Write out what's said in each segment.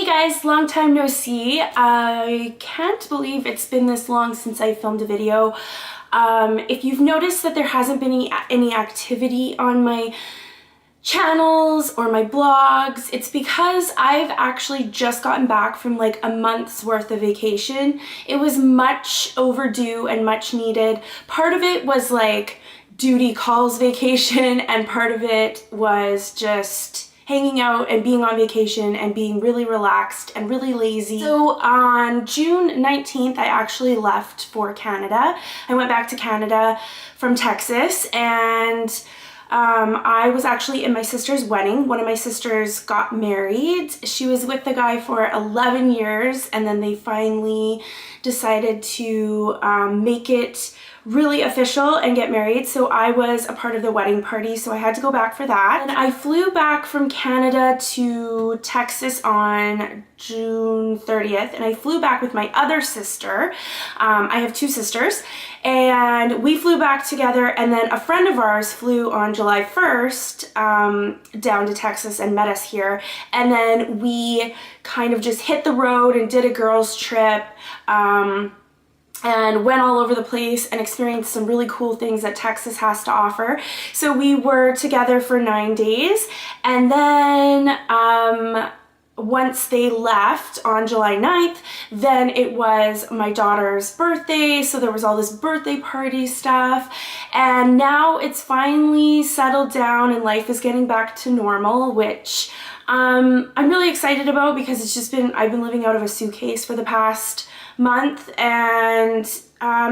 guys, long time no see. I can't believe it's been this long since I filmed a video. If you've noticed that there hasn't been any activity on my channels or my blogs, it's because I've actually just gotten back from like a month's worth of vacation. It was much overdue and much needed. Part of it was like duty calls vacation, and part of it was just hanging out and being on vacation and being really relaxed and really lazy. So on June 19th, I actually left for Canada. I went back to Canada from Texas, and I was actually in my sister's wedding. One of my sisters got married. She was with the guy for 11 years, and then they finally decided to make it really official and get married. So I was a part of the wedding party, so I had to go back for that. And I flew back from Canada to Texas on June 30th, and I flew back with my other sister. I have two sisters, and we flew back together, and then a friend of ours flew on July 1st down to Texas and met us here, and then we kind of just hit the road and did a girls trip and went all over the place and experienced some really cool things that Texas has to offer. So we were together for 9 days, and then once they left on July 9th, then it was my daughter's birthday, so there was all this birthday party stuff, and now it's finally settled down and life is getting back to normal, which I'm really excited about, because it's just been, I've been living out of a suitcase for the past month, and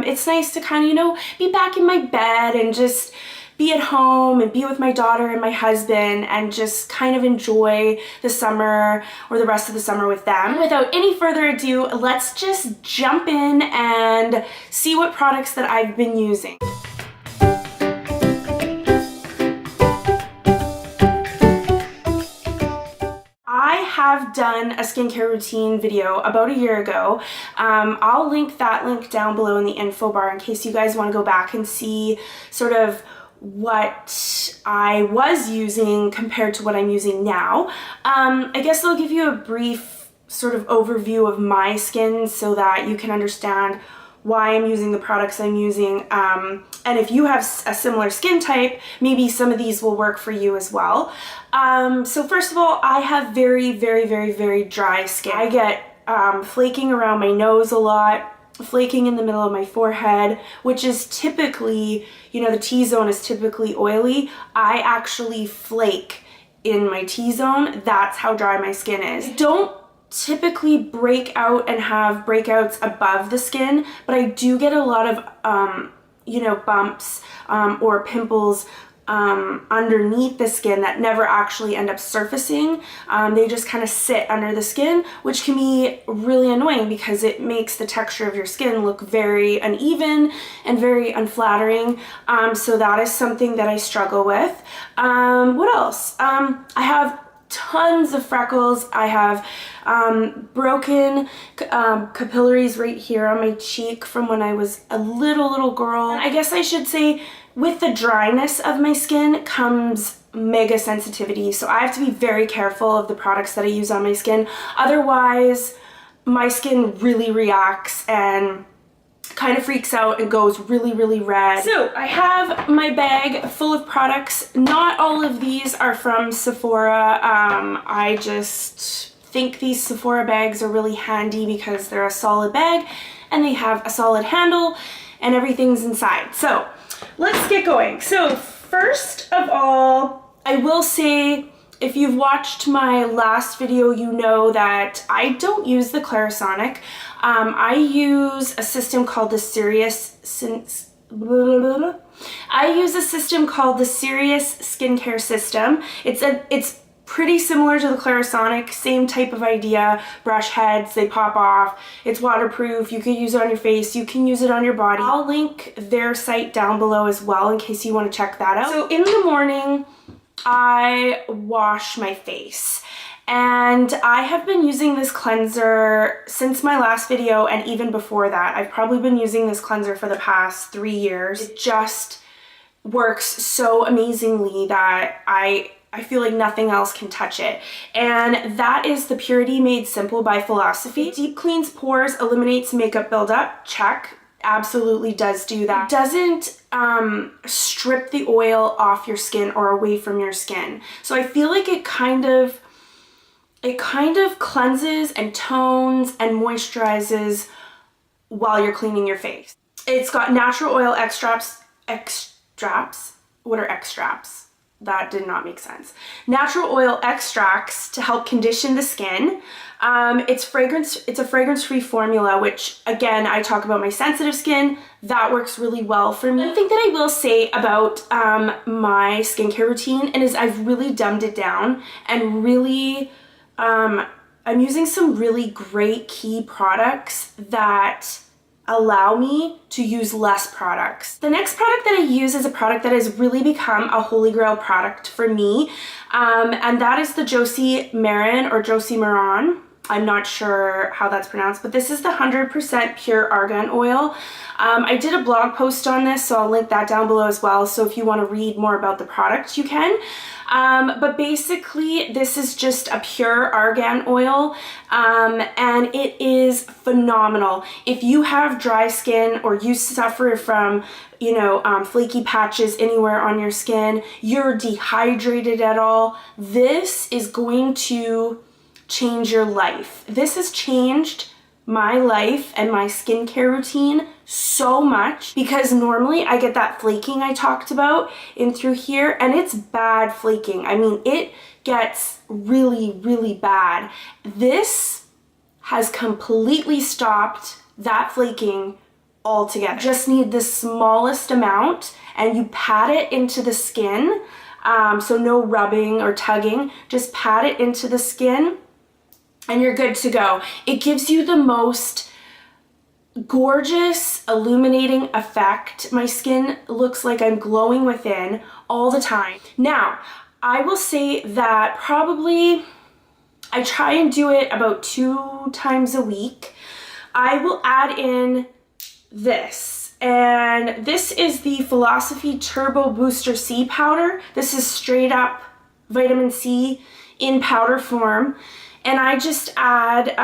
it's nice to kind of, you know, be back in my bed and just be at home and be with my daughter and my husband and just kind of enjoy the summer, or the rest of the summer, with them. Without any further ado, let's just jump in and see what products that I've been using. I have done a skincare routine video about a year ago. I'll link that link down below in the info bar in case you guys want to go back and see sort of what I was using compared to what I'm using now. I guess I'll give you a brief sort of overview of my skin so that you can understand why I'm using the products I'm using, and if you have a similar skin type, maybe some of these will work for you as well. So first of all, I have very, very, very, very dry skin. I get flaking around my nose a lot, flaking in the middle of my forehead, which is typically, you know, the T-zone is typically oily. I actually flake in my T-zone. That's how dry my skin is. Don't typically break out and have breakouts above the skin, but I do get a lot of you know, bumps or pimples underneath the skin that never actually end up surfacing. They just kind of sit under the skin, which can be really annoying because it makes the texture of your skin look very uneven and very unflattering. So that is something that I struggle with. What else? I have tons of freckles. I have broken capillaries right here on my cheek from when I was a little girl. I guess I should say, with the dryness of my skin comes mega sensitivity, so I have to be very careful of the products that I use on my skin. Otherwise, my skin really reacts and kind of freaks out and goes really, really red. So I have my bag full of products. Not all of these are from Sephora. I just think these Sephora bags are really handy because they're a solid bag and they have a solid handle and everything's inside. So let's get going. So first of all, I will say, if you've watched my last video, you know that I don't use the Clarisonic. I use a system called the Serious Skincare System. It's pretty similar to the Clarisonic, same type of idea. Brush heads, they pop off. It's waterproof. You can use it on your face. You can use it on your body. I'll link their site down below as well in case you want to check that out. So in the morning, I wash my face, and I have been using this cleanser since my last video, and even before that. I've probably been using this cleanser for the past 3 years. It just works so amazingly that I I feel like nothing else can touch it. And that is the Purity Made Simple by Philosophy. Deep cleans pores, eliminates makeup buildup. Check. Absolutely does do that. It doesn't strip the oil off your skin or away from your skin. So I feel like it kind of cleanses and tones and moisturizes while you're cleaning your face. It's got natural oil extracts. What are extracts? That did not make sense. Natural oil extracts to help condition the skin. It's a fragrance-free formula, which again, I talk about my sensitive skin. That works really well for me. One thing that I will say about my skincare routine is I've really dumbed it down and really, I'm using some really great key products that allow me to use less products. The next product that I use is a product that has really become a holy grail product for me, and that is the Josie Maran or Josie Maran. I'm not sure how that's pronounced, but this is the 100% pure argan oil. I did a blog post on this, so I'll link that down below as well, so if you want to read more about the product, you can. But basically, this is just a pure argan oil, and it is phenomenal. If you have dry skin or you suffer from, you know, flaky patches anywhere on your skin, you're dehydrated at all, this is going to change your life. This has changed my life and my skincare routine so much, because normally I get that flaking I talked about in through here, and it's bad flaking. I mean, it gets really, really bad. This has completely stopped that flaking altogether. Just need the smallest amount and you pat it into the skin. So no rubbing or tugging, just pat it into the skin and you're good to go. It gives you the most gorgeous illuminating effect. My skin looks like I'm glowing within all the time. Now, I will say that probably I try and do it about 2 times a week. I will add in this, and this is the Philosophy Turbo Booster C powder. This is straight up vitamin C in powder form. And I just add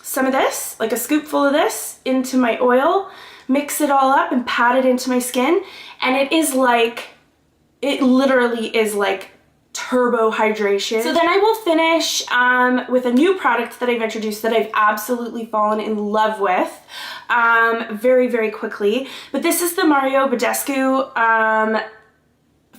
some of this, like a scoopful of this, into my oil, mix it all up and pat it into my skin. And it is like, it literally is like turbo hydration. So then I will finish with a new product that I've introduced that I've absolutely fallen in love with very, very quickly. But this is the Badescu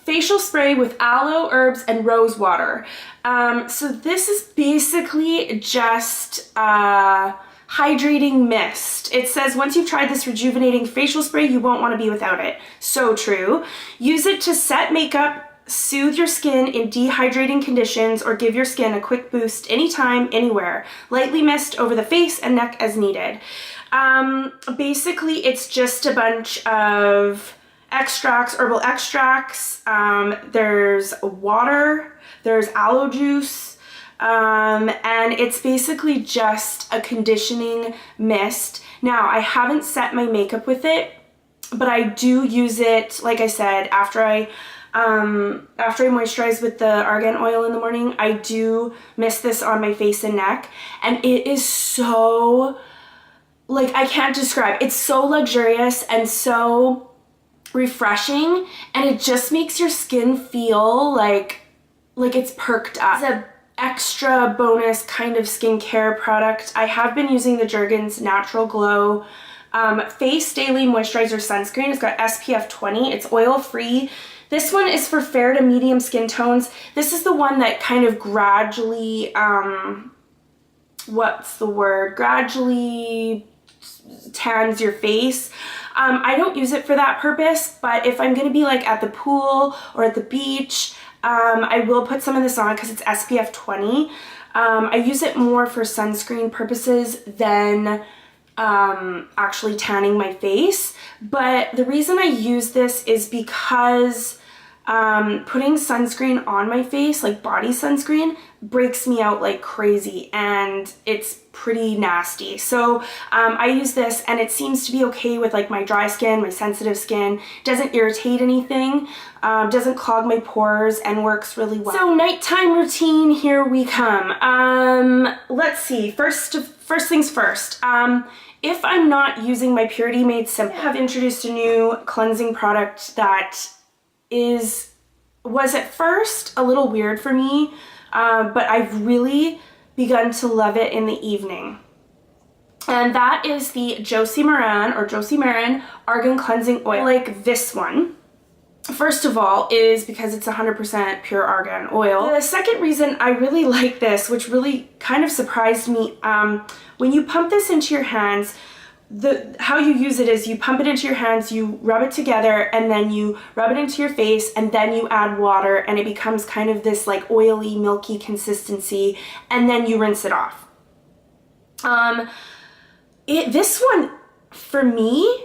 facial spray with aloe, herbs, and rosewater. So this is basically just hydrating mist. It says once you've tried this rejuvenating facial spray, you won't want to be without it. So true. Use it to set makeup, soothe your skin in dehydrating conditions, or give your skin a quick boost anytime, anywhere. Lightly mist over the face and neck as needed. Basically, it's just a bunch of extracts, herbal extracts. There's water, there's aloe juice, and it's basically just a conditioning mist. Now, I haven't set my makeup with it, but I do use it, like I said, after I moisturize with the argan oil in the morning. I do mist this on my face and neck, and it is so, like, I can't describe. It's so luxurious and so refreshing, and it just makes your skin feel like it's perked up. It's an extra bonus kind of skincare product. I have been using the Jergens Natural Glow Face Daily Moisturizer Sunscreen. It's got SPF 20. It's oil free. This one is for fair to medium skin tones. This is the one that kind of gradually, gradually tans your face. I don't use it for that purpose, but if I'm gonna be like at the pool or at the beach, I will put some of this on because it's SPF 20. I use it more for sunscreen purposes than actually tanning my face. But the reason I use this is because putting sunscreen on my face, like body sunscreen, breaks me out like crazy, and it's pretty nasty. So I use this, and it seems to be okay with like my dry skin, my sensitive skin. Doesn't irritate anything, doesn't clog my pores, and works really well. So nighttime routine, here we come. Let's see, first things first. If I'm not using my Purity Made Simple, I have introduced a new cleansing product that was at first a little weird for me, but I've really begun to love it in the evening. And that is the Josie Maran Argan Cleansing Oil. I like this one. First of all, is because it's 100% pure argan oil. The second reason I really like this, which really kind of surprised me, when you pump this into your hands, how you use it is you pump it into your hands, you rub it together, and then you rub it into your face, and then you add water, and it becomes kind of this like oily, milky consistency, and then you rinse it off. This one, for me,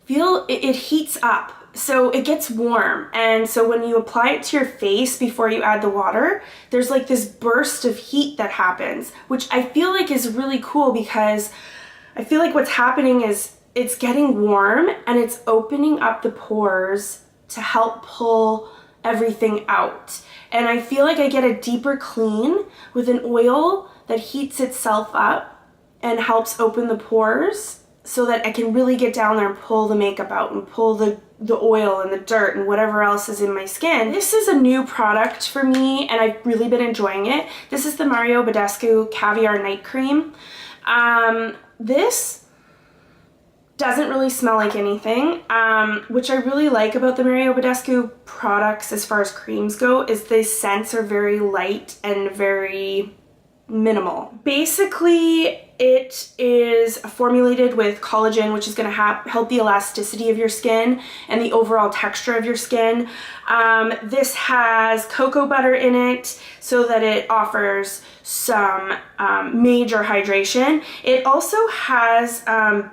it heats up. So it gets warm, and so when you apply it to your face before you add the water, there's like this burst of heat that happens, which I feel like is really cool, because I feel like what's happening is it's getting warm and it's opening up the pores to help pull everything out. And I feel like I get a deeper clean with an oil that heats itself up and helps open the pores, so that I can really get down there and pull the makeup out and pull the oil and the dirt and whatever else is in my skin. This is a new product for me, and I've really been enjoying it. This is the Badescu Caviar Night Cream. This doesn't really smell like anything, which I really like about the Badescu products as far as creams go, is the scents are very light and very minimal. Basically, it is formulated with collagen, which is going to help the elasticity of your skin and the overall texture of your skin. This has cocoa butter in it so that it offers some major hydration. It also has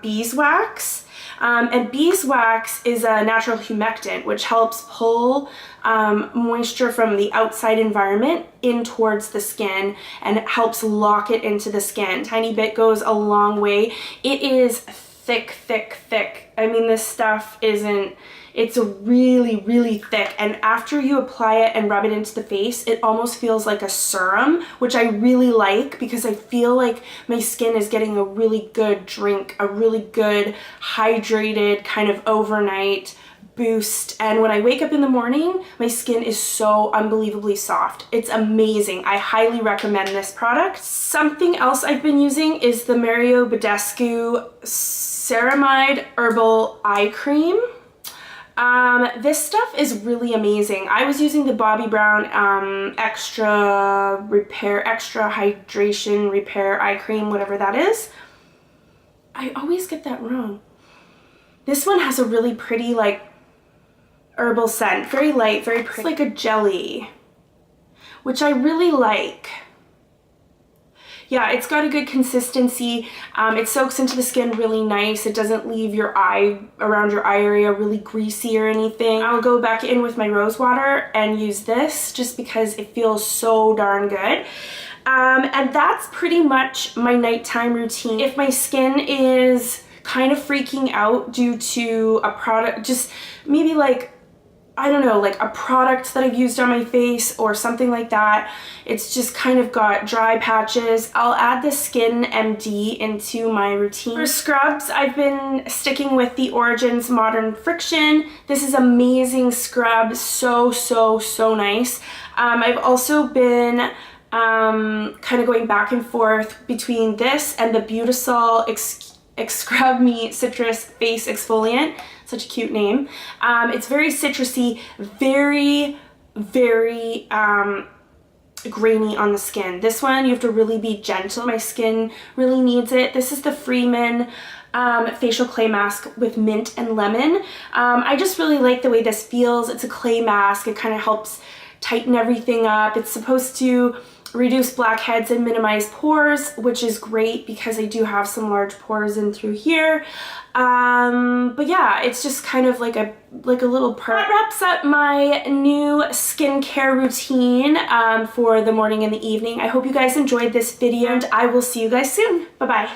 beeswax. And beeswax is a natural humectant, which helps pull moisture from the outside environment in towards the skin and helps lock it into the skin. Tiny bit goes a long way. It is thick, thick, thick. I mean, this stuff it's really, really thick, and after you apply it and rub it into the face, it almost feels like a serum, which I really like, because I feel like my skin is getting a really good drink, a really good hydrated kind of overnight boost. And when I wake up in the morning, my skin is so unbelievably soft. It's amazing. I highly recommend this product. Something else I've been using is the Badescu Ceramide Herbal Eye Cream. This stuff is really amazing. I was using the Bobbi Brown extra hydration repair eye cream, whatever that is. I always get that wrong. This one has a really pretty like herbal scent, very light, very pretty. It's like a jelly, which I really like. Yeah, it's got a good consistency. It soaks into the skin really nice. It doesn't leave your eye, around your eye area, really greasy or anything. I'll go back in with my Rosewater and use this just because it feels so darn good. And that's pretty much my nighttime routine. If my skin is kind of freaking out due to a product, just maybe like, I don't know, like a product that I've used on my face or something like that, it's just kind of got dry patches, I'll add the Skin MD into my routine. For scrubs, I've been sticking with the Origins Modern Friction. This is amazing scrub, so nice. I've also been kind of going back and forth between this and the Beautisol Exscrub Me Citrus Face Exfoliant. Such a cute name. It's very citrusy, very grainy on the skin. This one you have to really be gentle. My skin really needs it. This is the Freeman facial clay mask with mint and lemon. I just really like the way this feels. It's a clay mask. It kind of helps tighten everything up. It's supposed to reduce blackheads and minimize pores, which is great because I do have some large pores in through here. But yeah, it's just kind of like a little perk. That wraps up my new skincare routine for the morning and the evening. I hope you guys enjoyed this video, and I will see you guys soon. Bye-bye.